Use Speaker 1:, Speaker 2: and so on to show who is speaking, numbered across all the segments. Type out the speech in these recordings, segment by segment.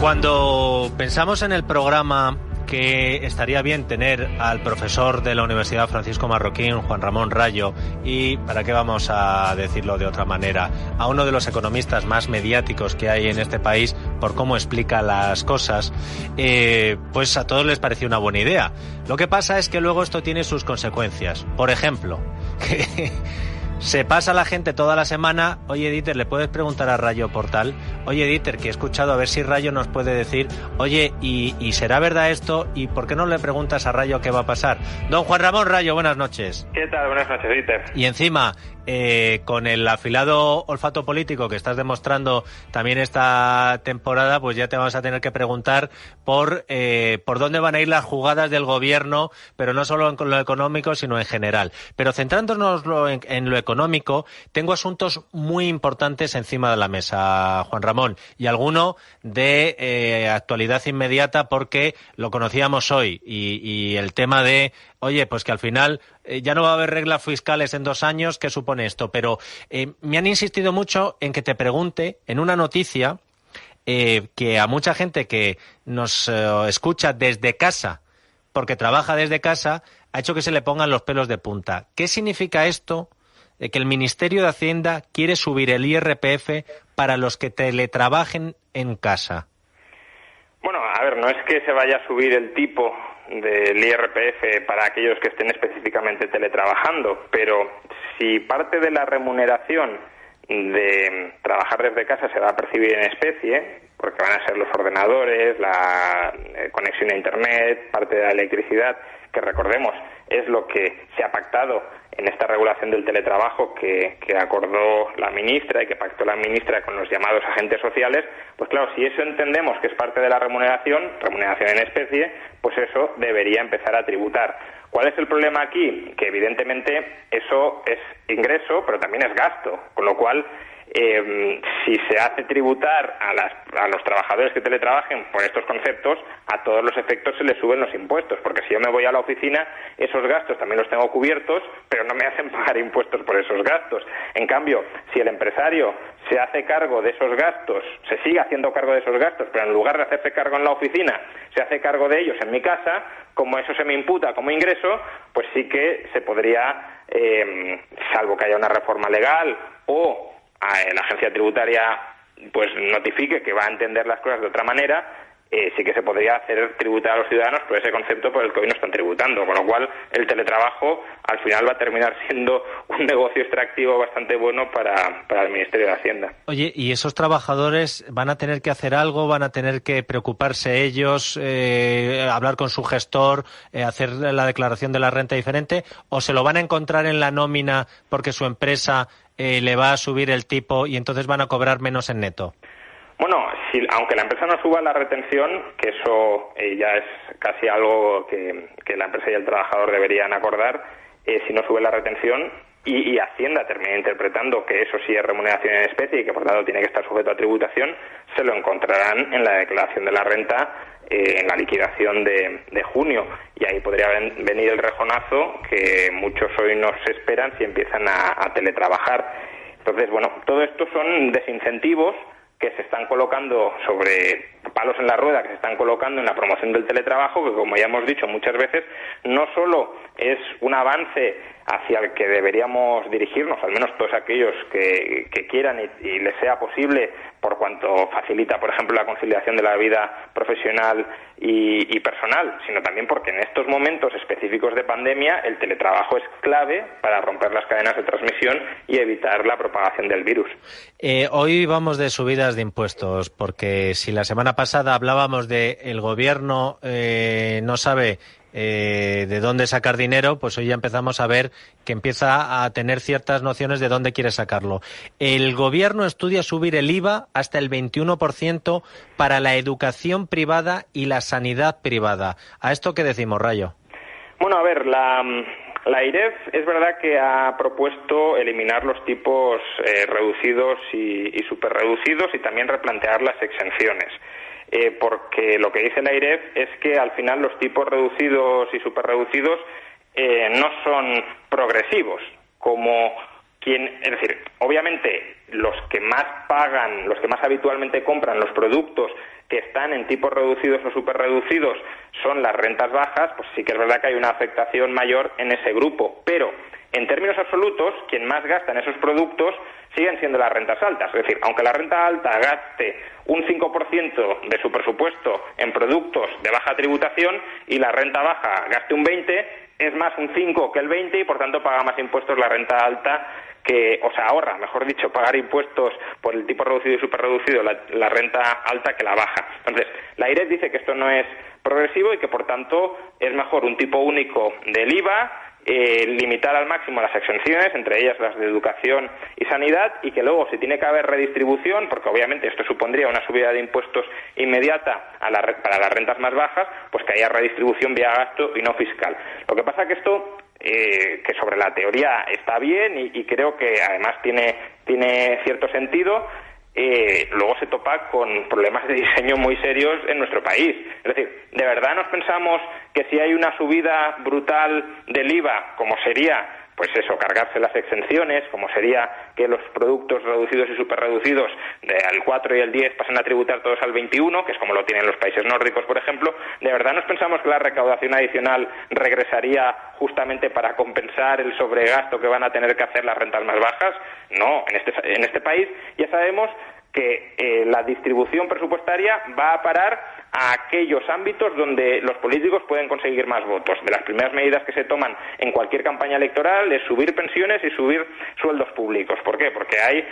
Speaker 1: Cuando pensamos en el programa que estaría bien tener al profesor de la Universidad Francisco Marroquín, Juan Ramón Rayo, y, ¿para qué vamos a decirlo de otra manera?, a uno de los economistas más mediáticos que hay en este país por cómo explica las cosas, pues a todos les pareció una buena idea. Lo que pasa es que luego esto tiene sus consecuencias. Por ejemplo, que se pasa la gente toda la semana: oye, Dieter, ¿le puedes preguntar a Rayo por tal? Oye, Dieter, que he escuchado, a ver si Rayo nos puede decir, oye, ¿y será verdad esto? ¿Y por qué no le preguntas a Rayo qué va a pasar? Don Juan Ramón Rayo, buenas noches.
Speaker 2: ¿Qué tal? Buenas noches, Dieter.
Speaker 1: Y encima, con el afilado olfato político que estás demostrando también esta temporada, pues ya te vamos a tener que preguntar por dónde van a ir las jugadas del gobierno, pero no solo en lo económico, sino en general. Pero centrándonos en lo económico, tengo asuntos muy importantes encima de la mesa, Juan Ramón, y alguno de actualidad inmediata, porque lo conocíamos hoy, y el tema de, oye, pues que al final ya no va a haber reglas fiscales en 2 años. ¿Qué supone esto? Pero me han insistido mucho en que te pregunte en una noticia que a mucha gente que nos escucha desde casa, porque trabaja desde casa, ha hecho que se le pongan los pelos de punta. ¿Qué significa esto de que el Ministerio de Hacienda quiere subir el IRPF para los que teletrabajen en casa?
Speaker 2: Bueno, a ver, no es que se vaya a subir el tipo del IRPF para aquellos que estén específicamente teletrabajando, pero si parte de la remuneración de trabajar desde casa se va a percibir en especie, porque van a ser los ordenadores, la conexión a Internet, parte de la electricidad, que recordemos es lo que se ha pactado en esta regulación del teletrabajo que acordó la ministra y que pactó la ministra con los llamados agentes sociales, pues claro, si eso entendemos que es parte de la remuneración en especie, pues eso debería empezar a tributar. ¿Cuál es el problema aquí? Que evidentemente eso es ingreso, pero también es gasto, con lo cual si se hace tributar a los trabajadores que teletrabajen por estos conceptos, a todos los efectos se les suben los impuestos, porque si yo me voy a la oficina, esos gastos también los tengo cubiertos, pero no me hacen pagar impuestos por esos gastos. En cambio, si el empresario se hace cargo de esos gastos, se sigue haciendo cargo de esos gastos, pero en lugar de hacerse cargo en la oficina, se hace cargo de ellos en mi casa, como eso se me imputa como ingreso, pues sí que se podría, salvo que haya una reforma legal o la agencia tributaria pues notifique que va a entender las cosas de otra manera, sí que se podría hacer tributar a los ciudadanos por ese concepto por el que hoy no están tributando, con lo cual el teletrabajo al final va a terminar siendo un negocio extractivo bastante bueno para el Ministerio de Hacienda.
Speaker 1: Oye, ¿y esos trabajadores van a tener que hacer algo? ¿Van a tener que preocuparse ellos, hablar con su gestor, hacer la declaración de la renta diferente, o se lo van a encontrar en la nómina porque su empresa le va a subir el tipo y entonces van a cobrar menos en neto?
Speaker 2: Bueno, aunque la empresa no suba la retención, que eso ya es casi algo que la empresa y el trabajador deberían acordar, si no sube la retención y Hacienda termina interpretando que eso sí es remuneración en especie y que por tanto tiene que estar sujeto a tributación, se lo encontrarán en la declaración de la renta en la liquidación de junio, y ahí podría venir el rejonazo que muchos hoy nos esperan si empiezan a teletrabajar. Entonces, bueno, todo esto son desincentivos que se están colocando sobre palos en la rueda, que se están colocando en la promoción del teletrabajo, que como ya hemos dicho muchas veces, no solo es un avance hacia el que deberíamos dirigirnos, al menos todos aquellos que quieran y les sea posible, por cuanto facilita, por ejemplo, la conciliación de la vida profesional y personal, sino también porque en estos momentos específicos de pandemia el teletrabajo es clave para romper las cadenas de transmisión y evitar la propagación del virus.
Speaker 1: Hoy vamos de subidas de impuestos, porque si la semana pasada hablábamos de el gobierno no sabe de dónde sacar dinero, pues hoy ya empezamos a ver que empieza a tener ciertas nociones de dónde quiere sacarlo. El gobierno estudia subir el IVA hasta el 21% para la educación privada y la sanidad privada. ¿A esto qué decimos, Rayo?
Speaker 2: Bueno, a ver, la AIREF es verdad que ha propuesto eliminar los tipos reducidos y superreducidos y también replantear las exenciones. Porque lo que dice la AIREF es que al final los tipos reducidos y superreducidos no son progresivos, como Es decir, obviamente los que más pagan, los que más habitualmente compran los productos que están en tipos reducidos o superreducidos son las rentas bajas, pues sí que es verdad que hay una afectación mayor en ese grupo. Pero en términos absolutos, quien más gasta en esos productos siguen siendo las rentas altas. Es decir, aunque la renta alta gaste un 5% de su presupuesto en productos de baja tributación y la renta baja gaste un 20%, es más un 5 que el 20 y por tanto paga más impuestos la renta alta o se ahorra, mejor dicho, pagar impuestos por el tipo reducido y superreducido, la renta alta que la baja. Entonces, la IREF dice que esto no es progresivo y que por tanto es mejor un tipo único del IVA, limitar al máximo las exenciones, entre ellas las de educación y sanidad, y que luego si tiene que haber redistribución, porque obviamente esto supondría una subida de impuestos inmediata para las rentas más bajas, pues que haya redistribución vía gasto y no fiscal. Lo que pasa que esto que sobre la teoría está bien y creo que además tiene cierto sentido, luego se topa con problemas de diseño muy serios en nuestro país. Es decir, ¿de verdad nos pensamos que si hay una subida brutal del IVA, como sería, pues eso, cargarse las exenciones, como sería que los productos reducidos y superreducidos al 4 y el 10 pasen a tributar todos al 21, que es como lo tienen los países nórdicos, por ejemplo, ¿de verdad nos pensamos que la recaudación adicional regresaría justamente para compensar el sobregasto que van a tener que hacer las rentas más bajas? No, en este país ya sabemos que la distribución presupuestaria va a parar a aquellos ámbitos donde los políticos pueden conseguir más votos. De las primeras medidas que se toman en cualquier campaña electoral es subir pensiones y subir sueldos públicos. ¿Por qué? Porque hay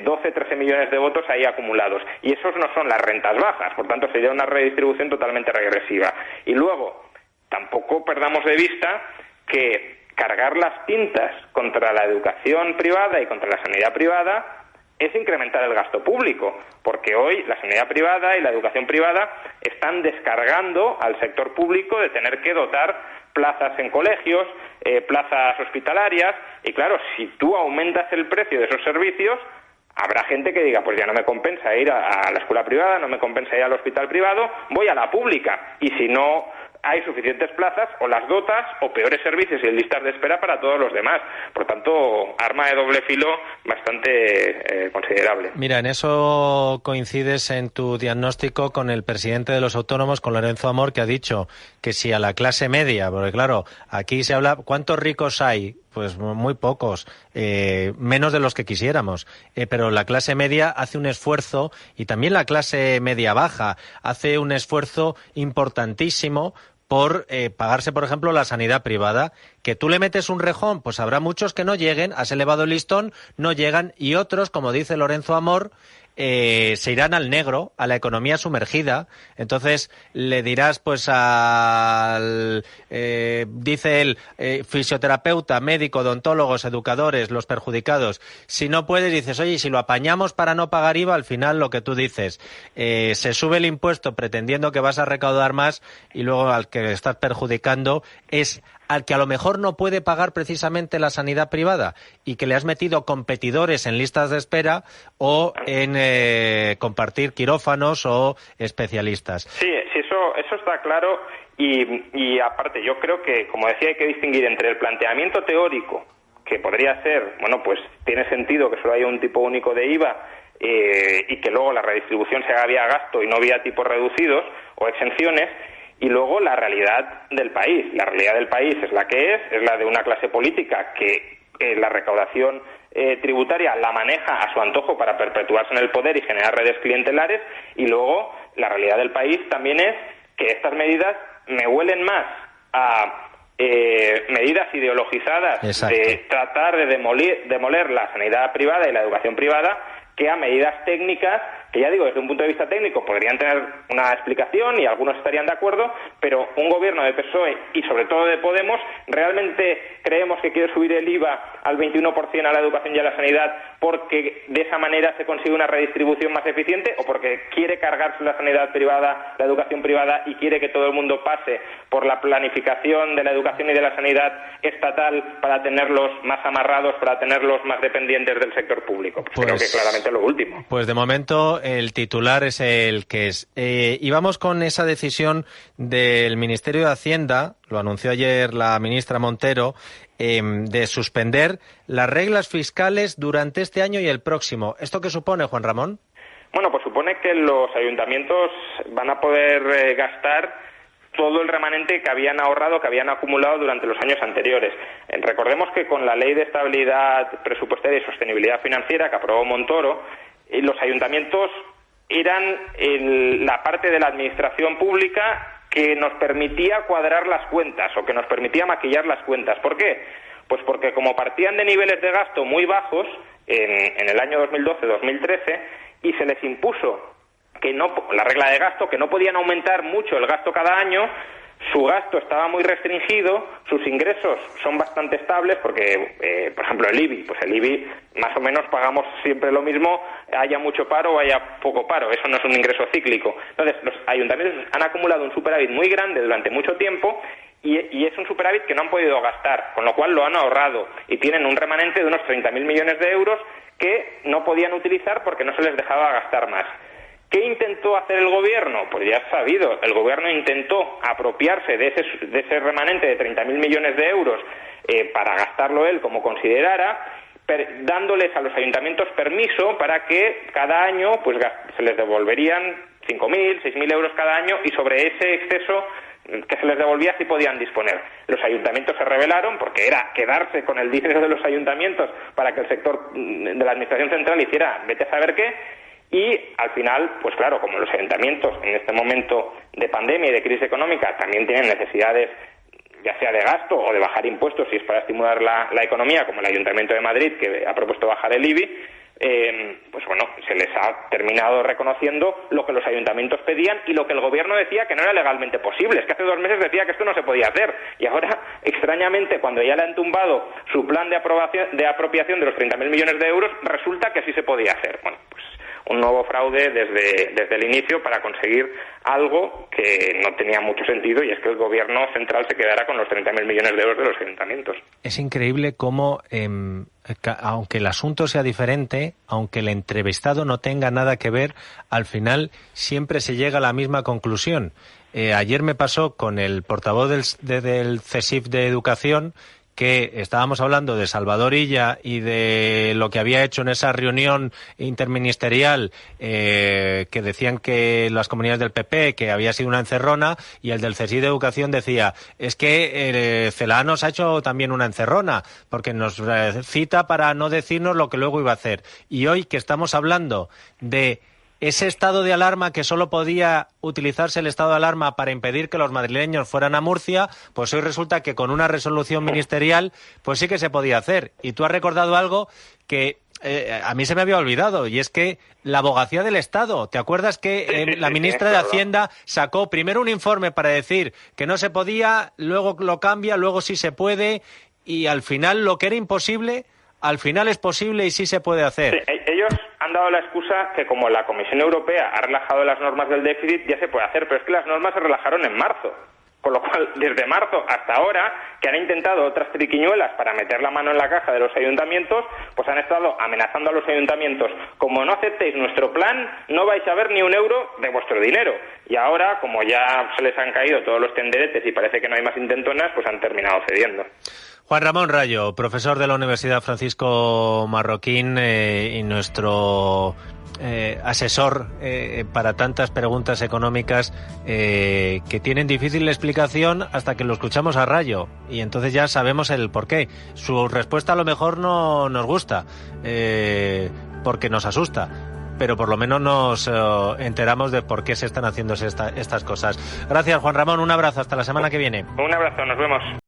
Speaker 2: 12-13 millones de votos ahí acumulados. Y esos no son las rentas bajas. Por tanto, sería una redistribución totalmente regresiva. Y luego, tampoco perdamos de vista que cargar las tintas contra la educación privada y contra la sanidad privada es incrementar el gasto público, porque hoy la sanidad privada y la educación privada están descargando al sector público de tener que dotar plazas en colegios, plazas hospitalarias, y claro, si tú aumentas el precio de esos servicios, habrá gente que diga, pues ya no me compensa ir a la escuela privada, no me compensa ir al hospital privado, voy a la pública, y si no hay suficientes plazas, o las dotas, o peores servicios y listas de espera para todos los demás. Por tanto, arma de doble filo bastante considerable.
Speaker 1: Mira, en eso coincides en tu diagnóstico con el presidente de los autónomos, con Lorenzo Amor, que ha dicho que si a la clase media, porque claro, aquí se habla, ¿cuántos ricos hay? Pues muy pocos, menos de los que quisiéramos, pero la clase media hace un esfuerzo, y también la clase media baja hace un esfuerzo importantísimo por pagarse, por ejemplo, la sanidad privada. Que tú le metes un rejón, pues habrá muchos que no lleguen, has elevado el listón, no llegan, y otros, como dice Lorenzo Amor, se irán al negro, a la economía sumergida. Entonces le dirás pues dice él, fisioterapeuta, médico, odontólogos, educadores, los perjudicados. Si no puedes, dices, oye, si lo apañamos para no pagar IVA, al final lo que tú dices, se sube el impuesto pretendiendo que vas a recaudar más, y luego al que estás perjudicando es al que a lo mejor no puede pagar precisamente la sanidad privada, y que le has metido competidores en listas de espera o en compartir quirófanos o especialistas.
Speaker 2: Sí, eso está claro, y aparte yo creo que, como decía, hay que distinguir entre el planteamiento teórico, que podría ser, bueno, pues tiene sentido que solo haya un tipo único de IVA, y que luego la redistribución se haga vía gasto y no vía tipos reducidos o exenciones, y luego la realidad del país. La realidad del país es la que es la de una clase política que la recaudación tributaria la maneja a su antojo para perpetuarse en el poder y generar redes clientelares, y luego la realidad del país también es que estas medidas me huelen más a medidas ideologizadas. Exacto. De tratar de demoler la sanidad privada y la educación privada, que a medidas técnicas que, ya digo, desde un punto de vista técnico podrían tener una explicación y algunos estarían de acuerdo, pero un gobierno de PSOE y sobre todo de Podemos, ¿realmente creemos que quiere subir el IVA al 21% a la educación y a la sanidad porque de esa manera se consigue una redistribución más eficiente, o porque quiere cargarse la sanidad privada, la educación privada, y quiere que todo el mundo pase por la planificación de la educación y de la sanidad estatal para tenerlos más amarrados, para tenerlos más dependientes del sector público? Pues creo que claramente lo último.
Speaker 1: Pues de momento el titular es el que es. Y vamos con esa decisión del Ministerio de Hacienda, lo anunció ayer la ministra Montero, de suspender las reglas fiscales durante este año y el próximo. ¿Esto qué supone, Juan Ramón?
Speaker 2: Bueno, pues supone que los ayuntamientos van a poder gastar todo el remanente que habían ahorrado, que habían acumulado durante los años anteriores. Recordemos que con la Ley de Estabilidad Presupuestaria y Sostenibilidad Financiera que aprobó Montoro, los ayuntamientos eran la parte de la administración pública que nos permitía cuadrar las cuentas o que nos permitía maquillar las cuentas. ¿Por qué? Pues porque como partían de niveles de gasto muy bajos en el año 2012-2013 y se les impuso que no, la regla de gasto, que no podían aumentar mucho el gasto cada año, su gasto estaba muy restringido, sus ingresos son bastante estables porque, por ejemplo, el IBI, pues el IBI más o menos pagamos siempre lo mismo, haya mucho paro o haya poco paro, eso no es un ingreso cíclico. Entonces, los ayuntamientos han acumulado un superávit muy grande durante mucho tiempo y es un superávit que no han podido gastar, con lo cual lo han ahorrado y tienen un remanente de unos 30.000 millones de euros que no podían utilizar porque no se les dejaba gastar más. ¿Qué intentó hacer el gobierno? Pues ya es sabido, el gobierno intentó apropiarse de ese remanente de 30.000 millones de euros para gastarlo él como considerara, dándoles a los ayuntamientos permiso para que cada año pues se les devolverían 5.000, 6.000 euros cada año y sobre ese exceso que se les devolvía sí podían disponer. Los ayuntamientos se rebelaron porque era quedarse con el dinero de los ayuntamientos para que el sector de la administración central hiciera vete a saber qué. Y al final, pues claro, como los ayuntamientos en este momento de pandemia y de crisis económica también tienen necesidades, ya sea de gasto o de bajar impuestos si es para estimular la economía, como el Ayuntamiento de Madrid, que ha propuesto bajar el IBI, pues bueno, se les ha terminado reconociendo lo que los ayuntamientos pedían y lo que el gobierno decía que no era legalmente posible. Es que hace 2 meses decía que esto no se podía hacer y ahora, extrañamente, cuando ya le han tumbado su plan de apropiación de los 30.000 millones de euros, resulta que sí se podía hacer. Bueno, pues un nuevo fraude desde el inicio para conseguir algo que no tenía mucho sentido y es que el gobierno central se quedara con los 30.000 millones de euros de los ayuntamientos.
Speaker 1: Es increíble cómo, aunque el asunto sea diferente, aunque el entrevistado no tenga nada que ver, al final siempre se llega a la misma conclusión. Ayer me pasó con el portavoz del CSIF de Educación, que estábamos hablando de Salvador Illa y de lo que había hecho en esa reunión interministerial, que decían que las comunidades del PP, que había sido una encerrona, y el del CSIC de Educación decía, es que Celaá nos ha hecho también una encerrona, porque nos cita para no decirnos lo que luego iba a hacer. Y hoy que estamos hablando de ese estado de alarma, que solo podía utilizarse el estado de alarma para impedir que los madrileños fueran a Murcia, pues hoy resulta que con una resolución ministerial pues sí que se podía hacer. Y tú has recordado algo que a mí se me había olvidado, y es que la abogacía del Estado. ¿Te acuerdas que la ministra de Hacienda sacó primero un informe para decir que no se podía, luego lo cambia, luego sí se puede, y al final lo que era imposible, al final es posible y sí se puede hacer?
Speaker 2: Sí, ellos han dado la excusa que como la Comisión Europea ha relajado las normas del déficit, ya se puede hacer, pero es que las normas se relajaron en marzo. Con lo cual, desde marzo hasta ahora, que han intentado otras triquiñuelas para meter la mano en la caja de los ayuntamientos, pues han estado amenazando a los ayuntamientos. Como no aceptéis nuestro plan, no vais a ver ni un euro de vuestro dinero. Y ahora, como ya se les han caído todos los tenderetes y parece que no hay más intentonas, pues han terminado cediendo.
Speaker 1: Juan Ramón Rayo, profesor de la Universidad Francisco Marroquín y nuestro asesor para tantas preguntas económicas que tienen difícil explicación hasta que lo escuchamos a Rayo y entonces ya sabemos el porqué. Su respuesta a lo mejor no nos gusta porque nos asusta, pero por lo menos nos enteramos de por qué se están haciendo estas cosas. Gracias, Juan Ramón, un abrazo, hasta la semana que viene.
Speaker 2: Un abrazo, nos vemos.